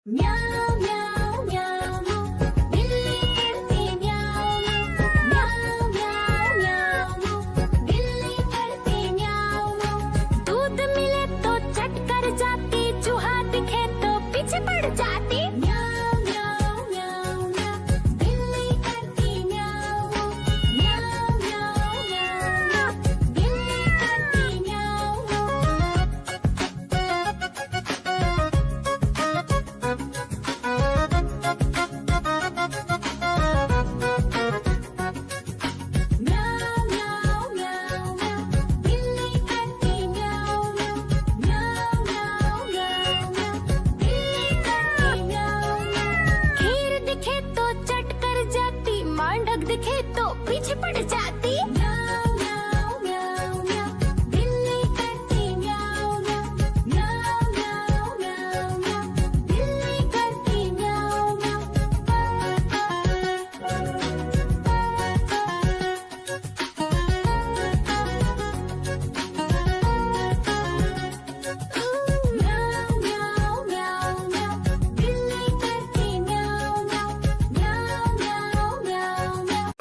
म्याऊं म्याऊं म्याऊं बिल्ली करती म्याऊं म्याऊं म्याऊं म्याऊं बिल्ली करती म्याऊं। दूध मिले तो चट कर जाती, चूहा दिखे तो पीछे पड़ जाती। म्याऊं म्याऊं म्याऊं म्याऊं बिल्ली करती म्याऊं म्याऊं म्याऊं म्याऊं बिल्ली करती म्याऊं। म्याऊं म्याऊं म्याऊं म्याऊं बिल्ली करती म्याऊं म्याऊं म्याऊं म्याऊं म्याऊं बिल्ली करती म्याऊं। खीर दिखे तो चट कर जाती, मांडक दिखे तो पीछे पड़ जाती। म्याऊं म्याऊं म्याऊं म्याऊं बिल्ली करती म्याऊं म्याऊं म्याऊं म्याऊं म्याऊं म्याऊं बिल्ली करती म्याऊं म्याऊं म्याऊं म्याऊं म्याऊं बिल्ली करती म्याऊं म्याऊं म्याऊं म्याऊं म्याऊं म्याऊं।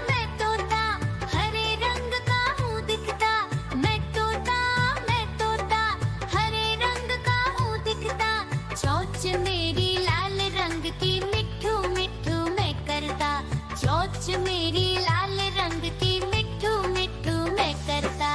मैं तोता हरे रंग का हूँ दिखता। मैं तोता हरे रंग का हूँ दिखता। चोंच मेरी लाल रंग की मिट्ठू मिट्ठू मैं करता। चोंच मेरी लाल रंग की मिट्ठू मिट्ठू मैं करता।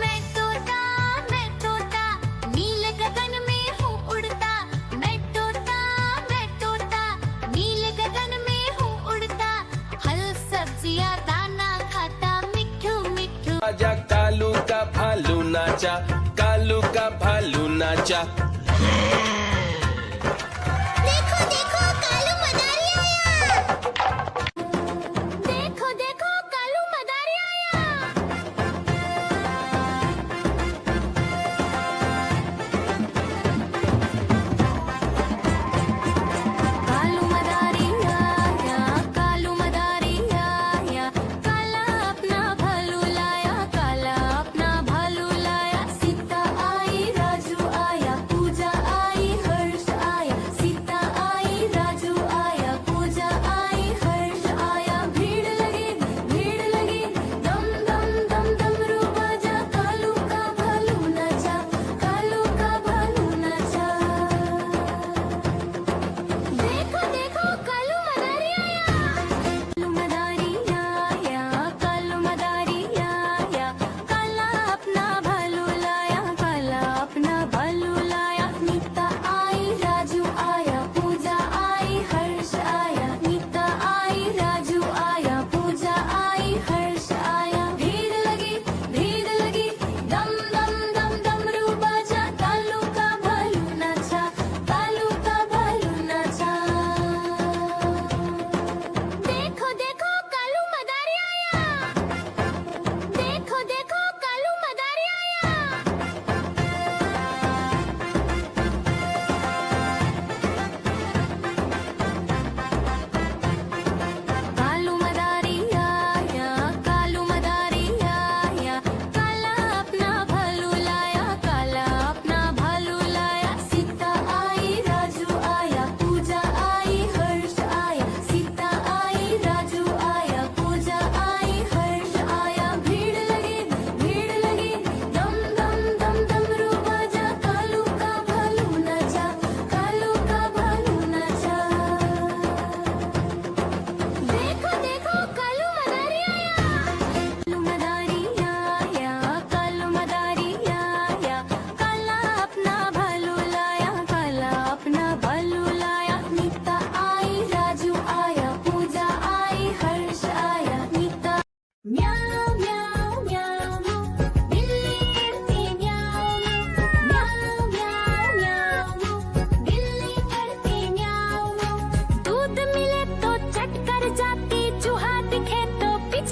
मैं तोता नील गगन में हूँ उड़ता। मैं तोता नील गगन में हूँ उड़ता। फल सब्जियाँ दाना खाता, मिट्ठू मिट्ठू। आजा कालू का भालू नाचा, कालू का भालू नाचा। देखो देखो कालू मदारी आया। देखो देखो कालू मदारी आया। कालू मदारी आया, कालू मदारी आया। काला अपना भालू लाया, काला अपना भालू लाया। सीता आई, राजू आया, पूजा आई,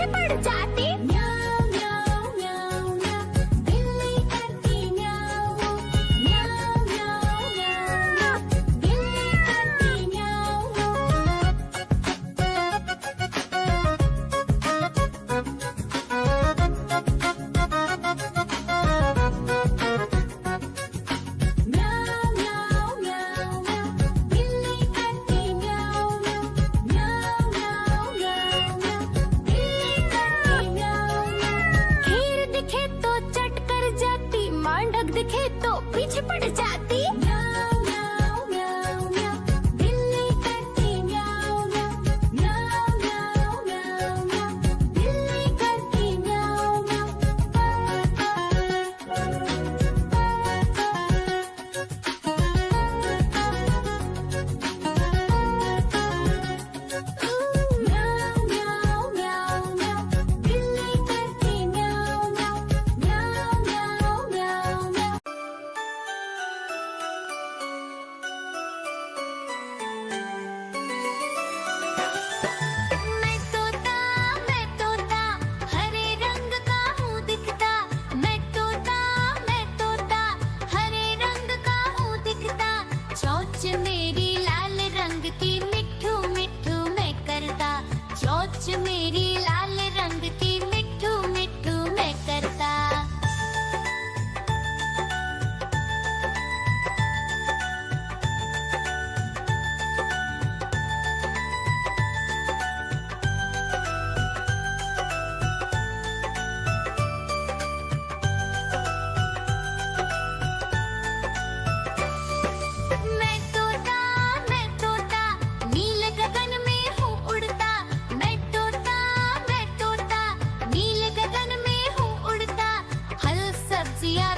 पीछे पड़ जाती। म्याऊं म्याऊं म्याऊं म्याऊं, बिल्ली करती म्याऊं म्याऊं म्याऊं म्याऊं म्याऊं, बिल्ली करती म्याऊं। म्याऊं म्याऊं म्याऊं म्याऊं, बिल्ली करती म्याऊं म्याऊं म्याऊं म्याऊं म्याऊं, बिल्ली करती म्याऊं। खीर दिखे तो चट कर जाती, मांडक दिखे तो पीछे पड़ जाती। म्याऊं म्याऊं म्याऊं म्याऊं, बिल्ली करती म्याऊं म्याऊं म्याऊं म्याऊं म्याऊं, बिल्ली करती म्याऊं म्याऊं म्याऊं म्याऊं म्याऊं, बिल्ली करती म्याऊं म्याऊं म्याऊं म्याऊं म्याऊं। मैं तोता हरे रंग का हूँ दिखता। मैं तोता हरे रंग का हूँ दिखता। चोंच मेरी लाल रंग की मिट्ठू मिट्ठू मैं करता। चोंच मेरी लाल रंग की मिट्ठू मिट्ठू मैं करता। मैं तोता नील गगन में हूँ उड़ता। मैं तोता नील गगन में हूँ उड़ता। फल सब्जियाँ